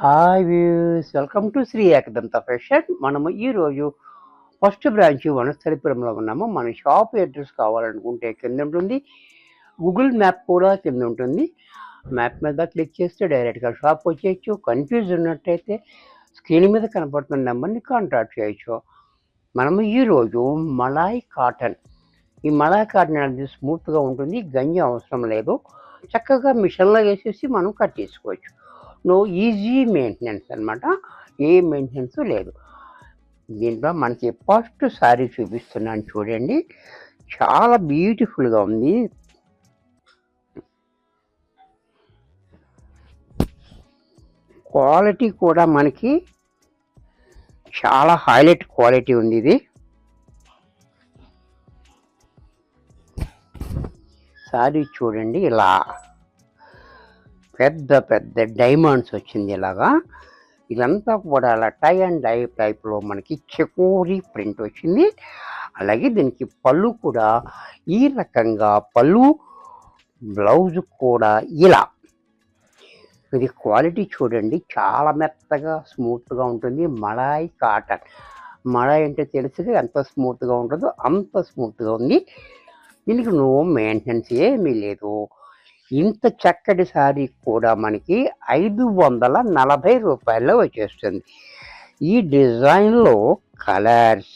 Hi views, welcome to Shri Ekadanta fashion. మనము ఈరోజు first branch వనస్థలిపురంలో ఉన్నాము. మన షాప్ అడ్రస్ కావాలనుకుంటే కింద ఉంటుంది, గూగుల్ మ్యాప్ కూడా కింద ఉంటుంది. మ్యాప్ మీద క్లిక్ చేస్తే డైరెక్ట్గా షాప్ వచ్చేయచ్చు. కన్ఫ్యూజ్ ఉన్నట్టయితే స్క్రీన్ మీద కనపడుతున్న నెంబర్ని కాంటాక్ట్ చేయొచ్చు. మనము ఈరోజు మలాయ్ కాటన్, ఈ మలాయ్ కాటన్ అనేది స్మూత్గా ఉంటుంది, గంజి అవసరం లేదు, చక్కగా మిషన్లో వేసేసి మనం కట్ చేసుకోవచ్చు. నో ఈజీ మెయింటెనెన్స్ అనమాట, ఏ మెయింటెనెన్స్ లేదు. దీంట్లో మనకి ఫస్ట్ శారీ చూపిస్తున్నాను చూడండి, చాలా బ్యూటిఫుల్గా ఉంది. క్వాలిటీ కూడా మనకి చాలా హైలైట్ క్వాలిటీ ఉంది. ఇది శారీ చూడండి, ఇలా పెద్ద పెద్ద డైమండ్స్ వచ్చింది. ఇలాగా ఇదంతా కూడా అలా టై అండ్ డై టైప్లో మనకి చెకోరీ ప్రింట్ వచ్చింది. అలాగే దీనికి పళ్ళు కూడా ఈ రకంగా, పళ్ళు బ్లౌజ్ కూడా ఇలా. ఇది క్వాలిటీ చూడండి, చాలా మెత్తగా స్మూత్గా ఉంటుంది. మలాయ్ కాటన్, మలాయ్ అంటే తెలుసుగా ఎంత స్మూత్గా ఉంటుందో అంత స్మూత్గా ఉంది. దీనికి నో మెయింటెనెన్స్ ఏమీ లేదు. ఇంత చక్కటి శారీ కూడా మనకి 540 రూపాయల్లో వచ్చేస్తుంది. ఈ డిజైన్లో కలర్స్,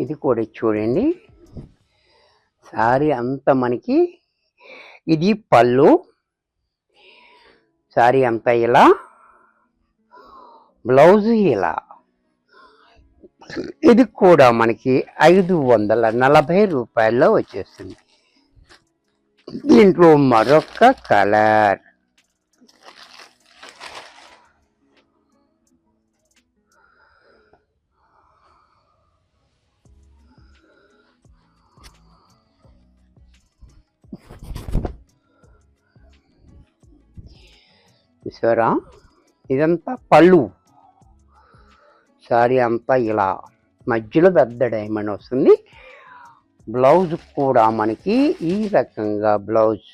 ఇది కూడా చూడండి, శారీ అంతా మనకి, ఇది పళ్ళు, శారీ అంతా ఇలా, బ్లౌజ్ ఇలా. ఇది కూడా మనకి 540 రూపాయల్లో వచ్చేస్తుంది. దీంట్లో మరొక కలర్, చూసారా, ఇదంతా పళ్ళు, శారీ అంతా ఇలా, మధ్యలో పెద్ద డైమండ్ వస్తుంది. బ్లౌజ్ కూడా మనకి ఈ రకంగా బ్లౌజ్.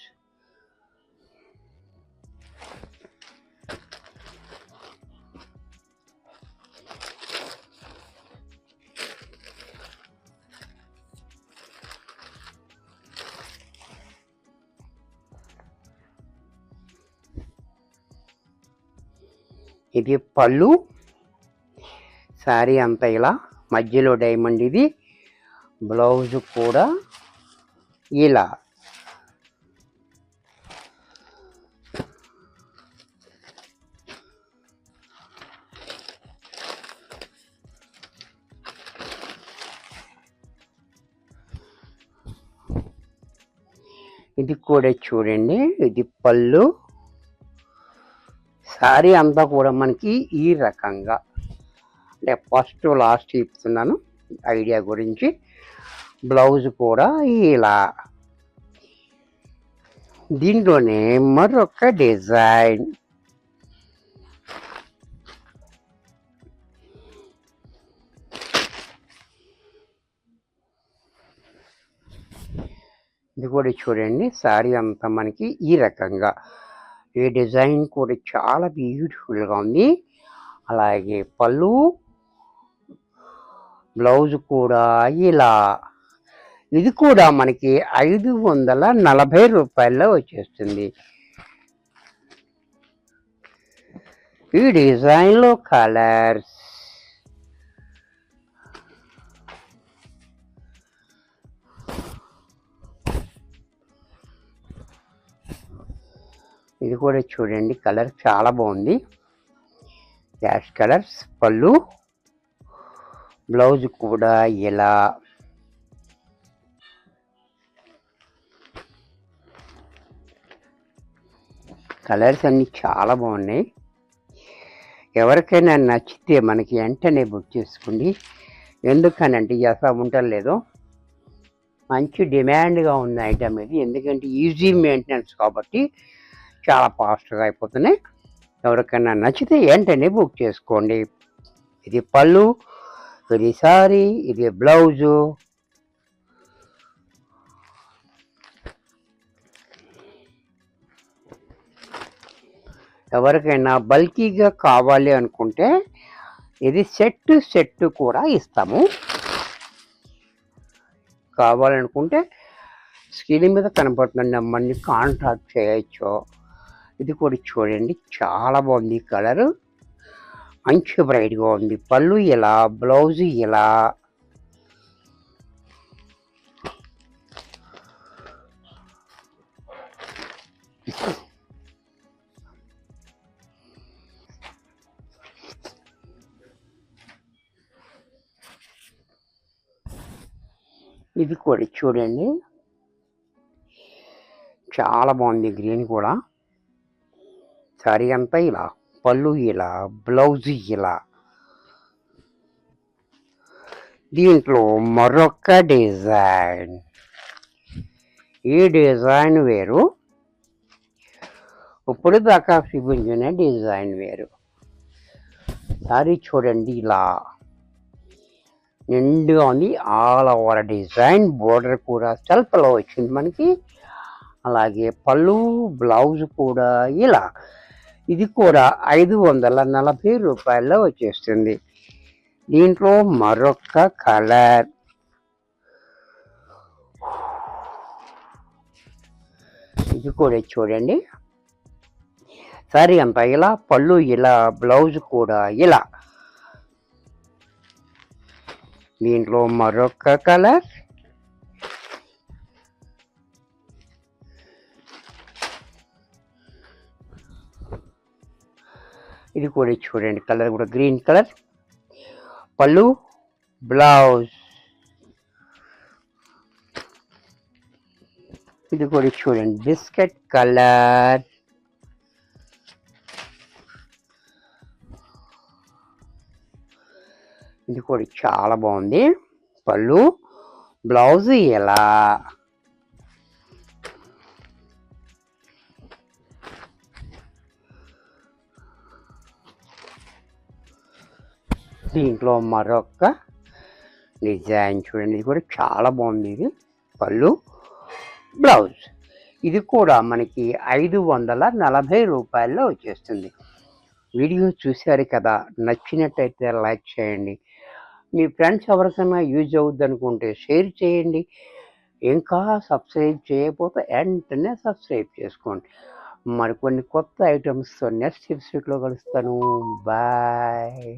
ఇది పళ్ళు, శారీ అంతా ఇలా, మధ్యలో డైమండ్. ఇది బ్లౌజ్ కూడా ఇలా. ఇది కూడా చూడండి, ఇది పళ్ళు, శారీ అంతా కూడా మనకి ఈ రకంగా. అంటే ఫస్ట్ లాస్ట్ చెప్తున్నాను ఐడియా గురించి. బ్లౌజ్ కూడా ఇలా. దీంట్లోనే మరొక డిజైన్, ఇది కూడా చూడండి, శారీ అంతా మనకి ఈ రకంగా. ఈ డిజైన్ కూడా చాలా బ్యూటిఫుల్గా ఉంది. అలాగే పళ్ళు, బ్లౌజ్ కూడా ఇలా. ఇది కూడా మనకి 540 రూపాయల్లో వచ్చేస్తుంది. ఈ డిజైన్లో కలర్స్, ఇది కూడా చూడండి, కలర్ చాలా బాగుంది. యాష్ కలర్స్, పళ్ళు, బ్లౌజ్ కూడా ఇలా. కలర్స్ అన్నీ చాలా బాగున్నాయి. ఎవరికైనా నచ్చితే మనకి వెంటనే బుక్ చేసుకోండి. ఎందుకనంటే అసలు ఉండలేదు, మంచి డిమాండ్గా ఉన్న ఐటమ్ ఇది. ఎందుకంటే ఈజీ మెయింటెనెన్స్ కాబట్టి చాలా ఫాస్ట్గా అయిపోతున్నాయి. ఎవరికైనా నచ్చితే వెంటనే బుక్ చేసుకోండి. ఇది పళ్ళు, ఇది సారీ, ఇది బ్లౌజు. ఎవరికైనా బల్కీగా కావాలి అనుకుంటే ఇది సెట్ కూడా ఇస్తాము. కావాలనుకుంటే స్క్రీన్ మీద కనపడుతున్న నెంబర్ని కాంటాక్ట్ చేయొచ్చు. ఇది కూడా చూడండి, చాలా బాగుంది. కలరు మంచి బ్రైట్గా ఉంది. పళ్ళు ఇలా, బ్లౌజు ఇలా. ఇది కూడా చూడండి, చాలా బాగుంది. గ్రీన్ కూడా. సారీ అంతా ఇలా, పళ్ళు ఇలా, బ్లౌజ్ ఇలా. దీంట్లో మరొక డిజైన్. ఈ డిజైన్ వేరు, ఇప్పుడు దాకా చూపించిన డిజైన్ వేరు. సారీ చూడండి, ఇలా నిండుగా ఉంది. All over design. బోర్డర్ కూడా సెల్ఫ్లో వచ్చింది మనకి. అలాగే పళ్ళు, బ్లౌజ్ కూడా ఇలా. ఇది కూడా 540 రూపాయల్లో వచ్చేస్తుంది. దీంట్లో మరొక కలర్. ఇది కూడా చూడండి, సారీ అంతా ఇలా, పళ్ళు ఇలా, బ్లౌజ్ కూడా ఇలా. దీంట్లో మరొక కలర్. ఇది కూడా చూడండి, కలర్ కూడా గ్రీన్ కలర్. పళ్ళు, బ్లౌజ్. ఇది కూడా చూడండి, బిస్కెట్ కలర్. ఇది కూడా చాలా బాగుంది. పళ్ళు, బ్లౌజ్ ఎలా. దీంట్లో మరొక డిజైన్ చూడండి, ఇది కూడా చాలా బాగుంది. ఇది పళ్ళు, బ్లౌజ్. ఇది కూడా మనకి 540 రూపాయల్లో వచ్చేస్తుంది. వీడియో చూశారు కదా, నచ్చినట్టయితే లైక్ చేయండి. మీ ఫ్రెండ్స్ ఎవరికైనా యూజ్ అవుద్ది అనుకుంటే షేర్ చేయండి. ఇంకా సబ్స్క్రైబ్ చేయకపోతే వెంటనే సబ్స్క్రైబ్ చేసుకోండి. మరికొన్ని కొత్త ఐటమ్స్తో నెక్స్ట్ ఎపిసోడ్లో కలుస్తాను. బాయ్.